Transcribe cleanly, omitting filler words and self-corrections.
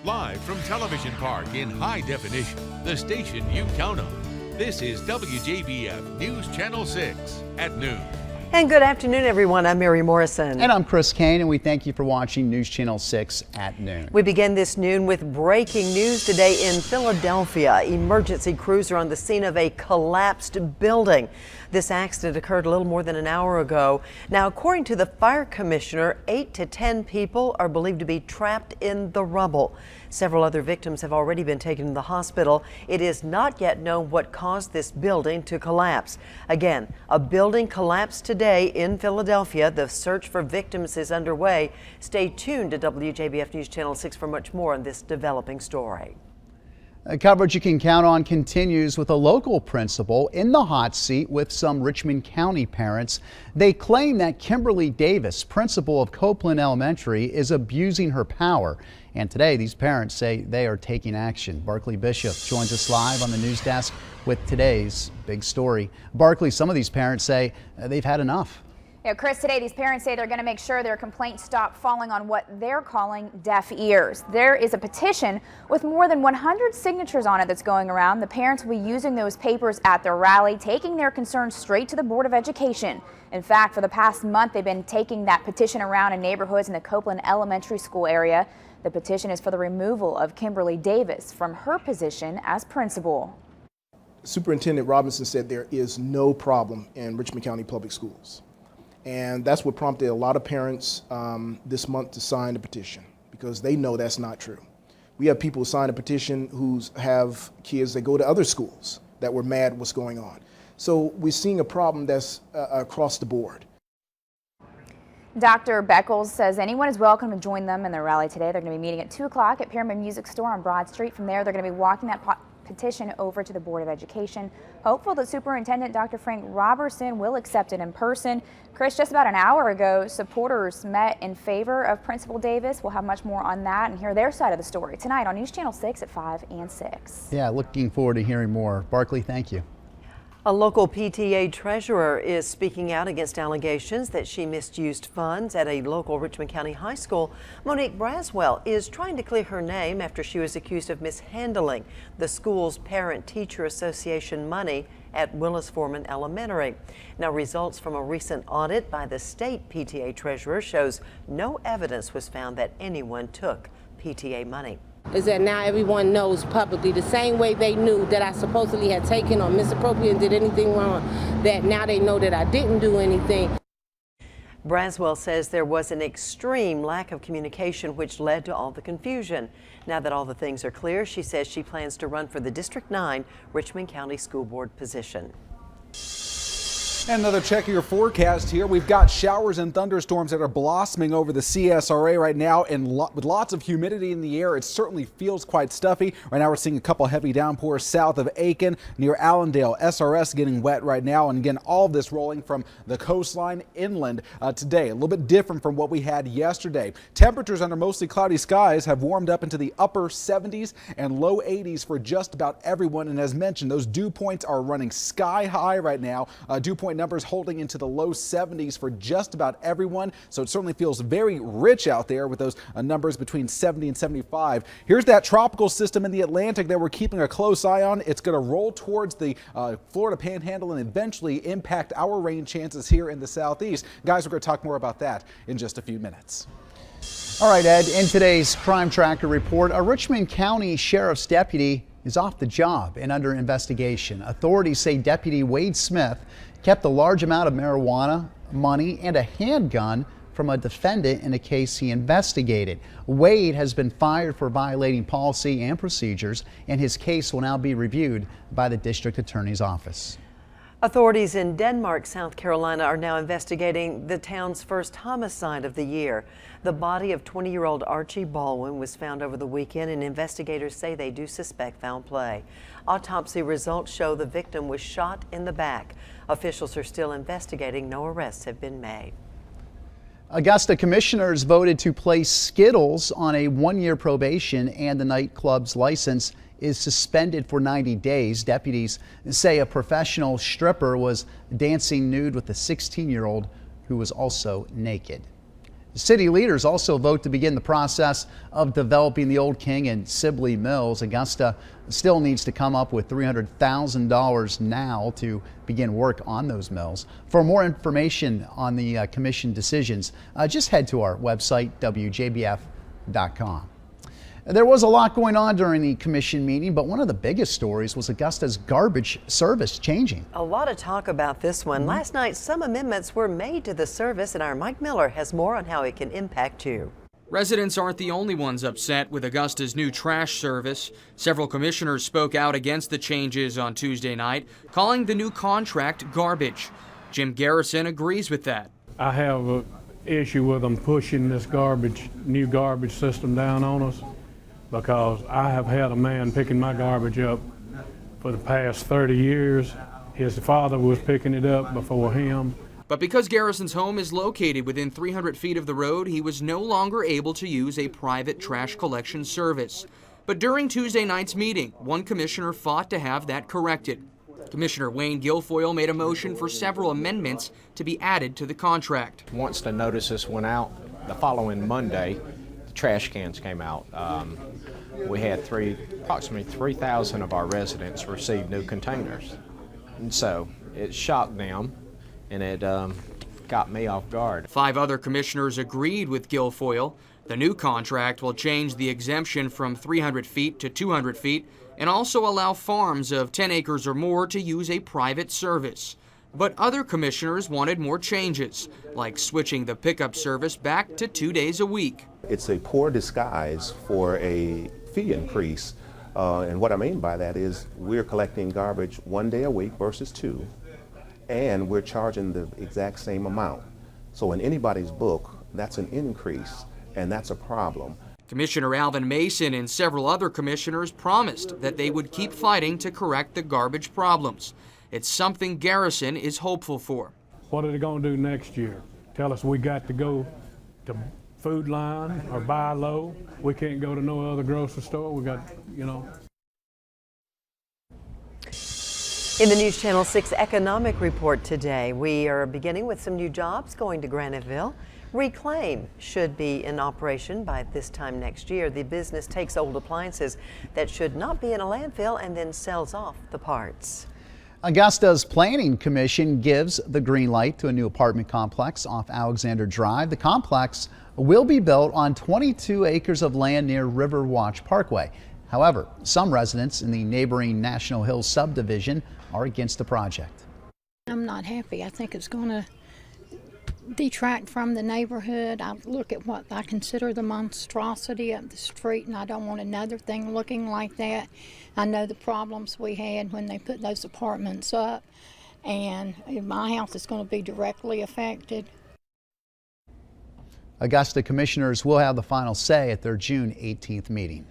Live from Television Park in high definition, the station you count on. This is WJBF News Channel 6 at noon. And good afternoon, everyone. I'm Mary Morrison. And I'm Chris Kane, and we thank you for watching News Channel 6 at noon. We begin this noon with breaking news today in Philadelphia. Emergency crews are on the scene of a collapsed building. This accident occurred a little more than an hour ago. Now, according to the fire commissioner, 8 to 10 people are believed to be trapped in the rubble. Several other victims have already been taken to the hospital. It is not yet known what caused this building to collapse. Again, a building collapsed today in Philadelphia. The search for victims is underway. Stay tuned to WJBF News Channel 6 for much more on this developing story. Coverage you can count on continues with a local principal in the hot seat with some Richmond County parents. They claim that Kimberly Davis, principal of Copeland Elementary, is abusing her power. And today, these parents say they are taking action. Barkley Bishop joins us live on the news desk with today's big story. Barkley, some of these parents say they've had enough. Yeah, Chris, today these parents say they're going to make sure their complaints stop falling on what they're calling deaf ears. There is a petition with more than 100 signatures on it that's going around. The parents will be using those papers at their rally, taking their concerns straight to the Board of Education. In fact, for the past month, they've been taking that petition around in neighborhoods in the Copeland Elementary School area. The petition is for the removal of Kimberly Davis from her position as principal. Superintendent Robinson said there is no problem in Richmond County Public Schools. And that's what prompted a lot of parents this month to sign the petition, because they know that's not true. We have people who sign a petition who have kids that go to other schools that were mad what's going on. So we're seeing a problem that's across the board. Dr. Beckles says anyone is welcome to join them in their rally today. They're going to be meeting at 2 o'clock at Pyramid Music Store on Broad Street. From there, they're going to be walking that petition over to the Board of Education. Hopeful that Superintendent Dr. Frank Robertson will accept it in person. Chris, just about an hour ago, supporters met in favor of Principal Davis. We'll have much more on that and hear their side of the story tonight on News Channel 6 at 5 and 6. Yeah, looking forward to hearing more. Barkley, thank you. A local PTA treasurer is speaking out against allegations that she misused funds at a local Richmond County high school. Monique Braswell is trying to clear her name after she was accused of mishandling the school's Parent-Teacher Association money at Willis Foreman Elementary. Now, results from a recent audit by the state PTA treasurer shows no evidence was found that anyone took PTA money. Is that now everyone knows publicly, the same way they knew that I supposedly had taken or misappropriated and did anything wrong, that now they know that I didn't do anything. Braswell says there was an extreme lack of communication which led to all the confusion. Now that all the things are clear, she says she plans to run for the District 9 Richmond County School Board position. And another check of your forecast here. We've got showers and thunderstorms that are blossoming over the CSRA right now, and with lots of humidity in the air, it certainly feels quite stuffy. Right now we're seeing a couple heavy downpours south of Aiken, near Allendale. SRS getting wet right now, and again, all of this rolling from the coastline inland today. A little bit different from what we had yesterday. Temperatures under mostly cloudy skies have warmed up into the upper 70s and low 80s for just about everyone. And as mentioned, those dew points are running sky high right now. Dew point numbers holding into the low 70s for just about everyone. So it certainly feels very rich out there with those numbers between 70 and 75. Here's that tropical system in the Atlantic that we're keeping a close eye on. It's going to roll towards the Florida Panhandle and eventually impact our rain chances here in the southeast. Guys, we're going to talk more about that in just a few minutes. All right, Ed, in today's Crime Tracker report, a Richmond County Sheriff's deputy is off the job and under investigation. Authorities say Deputy Wade Smith kept a large amount of marijuana, money, and a handgun from a defendant in a case he investigated. Wade has been fired for violating policy and procedures, and his case will now be reviewed by the district attorney's office. Authorities in Denmark, South Carolina are now investigating the town's first homicide of the year. The body of 20-year-old Archie Baldwin was found over the weekend, and investigators say they do suspect foul play. Autopsy results show the victim was shot in the back. Officials are still investigating. No arrests have been made. Augusta commissioners voted to place Skittles on a 1-year probation, and the nightclub's license is suspended for 90 days. Deputies say a professional stripper was dancing nude with a 16-year-old who was also naked. City leaders also vote to begin the process of developing the Old King and Sibley Mills. Augusta still needs to come up with $300,000 now to begin work on those mills. For more information on the commission decisions, just head to our website, WJBF.com. There was a lot going on during the commission meeting, but one of the biggest stories was Augusta's garbage service changing. A lot of talk about this one. Last night, some amendments were made to the service, and our Mike Miller has more on how it can impact you. Residents aren't the only ones upset with Augusta's new trash service. Several commissioners spoke out against the changes on Tuesday night, calling the new contract garbage. Jim Garrison agrees with that. I have an issue with them pushing this new garbage system down on us, because I have had a man picking my garbage up for the past 30 years. His father was picking it up before him. But because Garrison's home is located within 300 feet of the road, he was no longer able to use a private trash collection service. But during Tuesday night's meeting, one commissioner fought to have that corrected. Commissioner Wayne Guilfoyle made a motion for several amendments to be added to the contract. Once the notices went out, the following Monday, the trash cans came out. We had approximately 3,000 of our residents receive new containers. And so it shocked them, and it got me off guard. 5 other commissioners agreed with Guilfoyle. The new contract will change the exemption from 300 feet to 200 feet and also allow farms of 10 acres or more to use a private service. But other commissioners wanted more changes, like switching the pickup service back to 2 days a week. It's a poor disguise for a fee increase, and what I mean by that is we're collecting garbage 1 day a week versus 2, and we're charging the exact same amount. So in anybody's book, that's an increase, and that's a problem. Commissioner Alvin Mason and several other commissioners promised that they would keep fighting to correct the garbage problems. It's something Garrison is hopeful for. What are they going to do next year? Tell us we got to go to Food Line or buy low? We can't go to no other grocery store. We got, In the News Channel 6 economic report today, we are beginning with some new jobs going to Graniteville. Reclaim should be in operation by this time next year. The business takes old appliances that should not be in a landfill and then sells off the parts. Augusta's Planning Commission gives the green light to a new apartment complex off Alexander Drive. The complex will be built on 22 acres of land near Riverwatch Parkway. However, some residents in the neighboring National Hills subdivision are against the project. I'm not happy. I think it's going to detract from the neighborhood. I look at what I consider the monstrosity of the street, and I don't want another thing looking like that. I know the problems we had when they put those apartments up, and my house is going to be directly affected. Augusta commissioners will have the final say at their June 18th meeting.